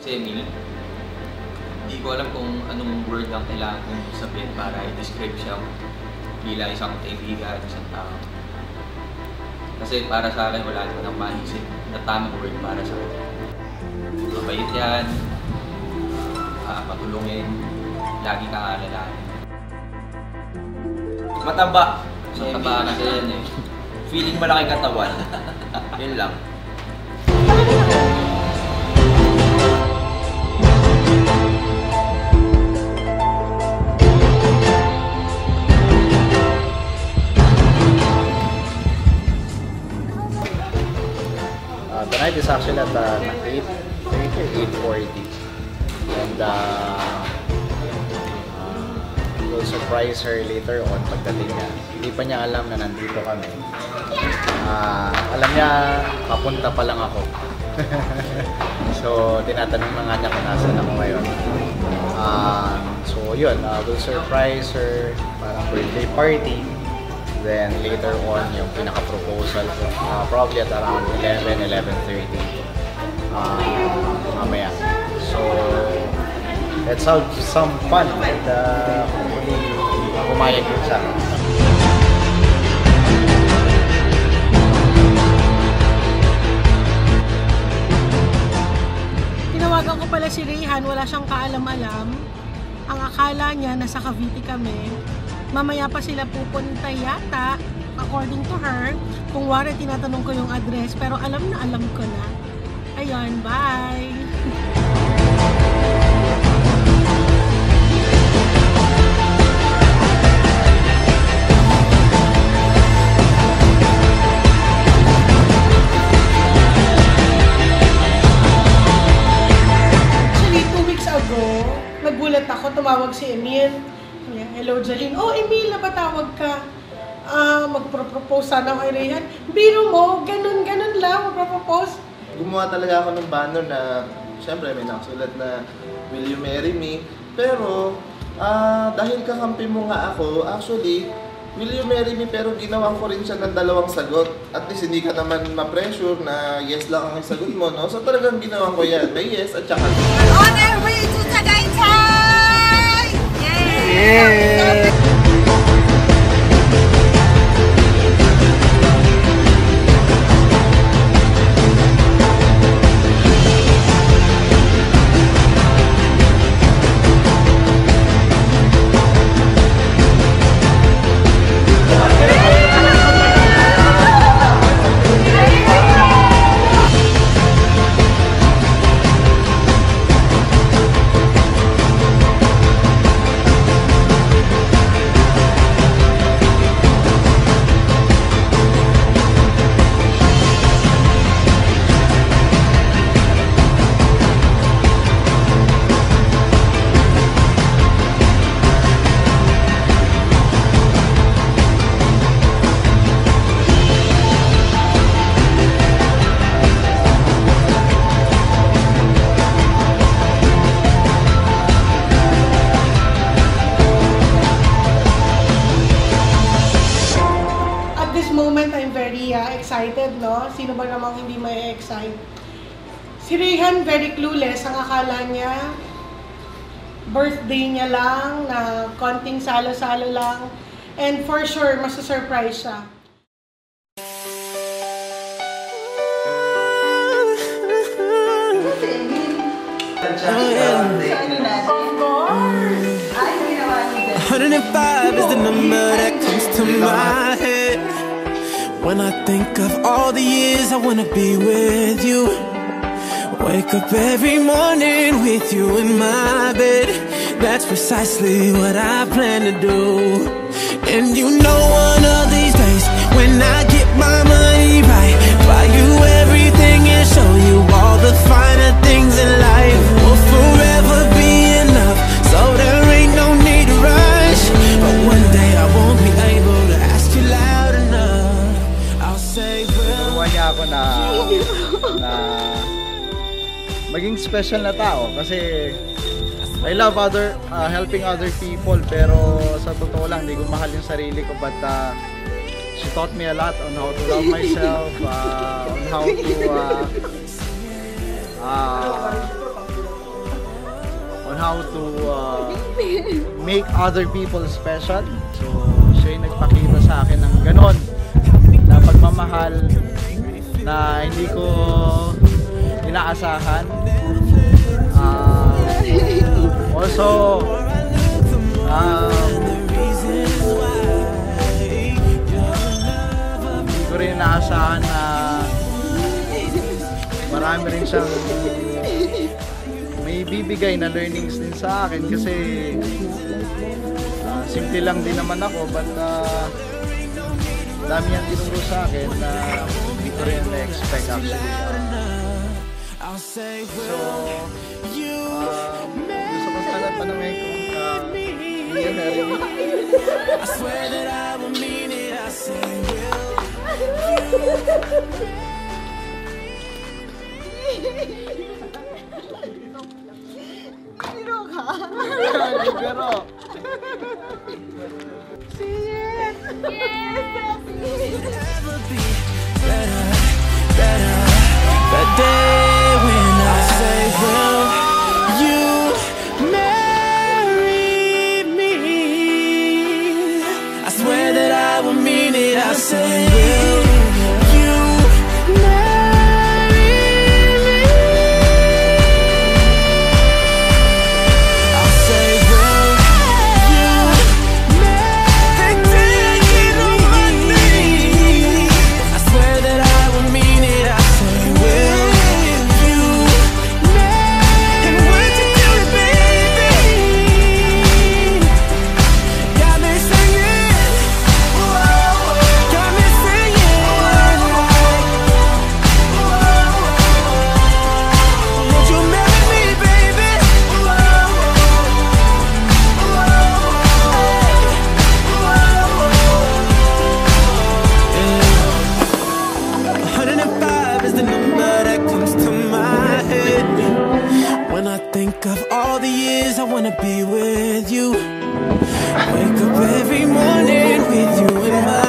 Si Emil. Hindi ko alam kung anong word ang kailangan kong sabihin para i-describe siya bilang isang kaibigan, isang tao. Kasi para sa akin, wala naman akong maisip na tamang word para sa akin. Mabait yan, matulungin, lagi kang alalahanin. Mataba! Mataba kasi yan eh. Feeling malaking katawan. Yun lang. The night is actually at 8:40 and we'll surprise her later on pagdating niya. Hindi pa niya alam na nandito kami. Alam niya, papunta pa lang ako. So, tinatanong na nga niya kung nasan ako ngayon. So, yun, we'll surprise her parang birthday party. Then later on, yung pinaka-proposal ko, probably at around 11:30 mamaya. So, let's have some fun and hopefully pumayag din siya. Tinawagan ko pala si Rayhan, wala siyang kaalam-alam. Ang akala niya, nasa Cavite kami. Mamaya pa sila pupunta yata, according to her. Kung wari, tinatanong ko yung address, pero alam ko na. Ayun, bye! Actually, 2 weeks ago, nagulat ako, tumawag si Emil. Hello, Jaline. Oh, Emil, napatawag ka. Magpropose sana kay Rayhan. Biro mo, ganun lang, magpropose. Gumawa talaga ako ng banner na, syempre may nakasulat na, will you marry me? Pero, dahil kakampi mo nga ako, actually, will you marry me? Pero ginawan ko rin siya ng 2 sagot. At least hindi ka naman ma-pressure na yes lang ang sagot mo, no? So talagang ginawan ko yan. May yes at saka. On our way to Tagaytay! Yeah! Excited, no? Sino ba namang hindi may excite? Si Rayhan very clueless. Ang akala niya, birthday niya lang, na konting salo-salo lang. And for sure, masusurprise siya. Of course! 105 is the number that comes to my head when I think of all the years I wanna be with you. Wake up every morning with you in my bed. That's precisely what I plan to do. And you know one of these days, when I get my money right, buy you everything and show you all the finer things in life. Will forever be enough, so there ain't no need to rush. But one day I won't be able to ask you loud enough. I'll say, well, niya ako na maging special na tao kasi I love helping other people, pero sa totoo lang hindi ko mahal yung sarili ko, but she taught me a lot on how to love myself, on how to how to make other people special. So, siya yung nagpakita sa akin ng ganon na pagmamahal na hindi ko inaasahan. Also, hindi ko rin inaasahan na marami rin siyang may bibigay na learnings din sa akin kasi simple lang din naman ako, but dami niyang tinuro sa akin na hindi ko rin na-expect actually. So, gusto ko sana tanongin kung Will marry me? I swear that I will mean it. I say Sino ka? Pero never be better. That day when I say, will you marry me? I swear that I will mean it. I say, will you marry me? I'll say, will you marry me? On my knees. I swear that I will mean it. I say, will you marry? And would you do it, baby? Got me singing, got me singing. Would you marry me, baby? 105 is the number that comes to my head when I think of all the years I wanna be with you. Wake up every morning with you in my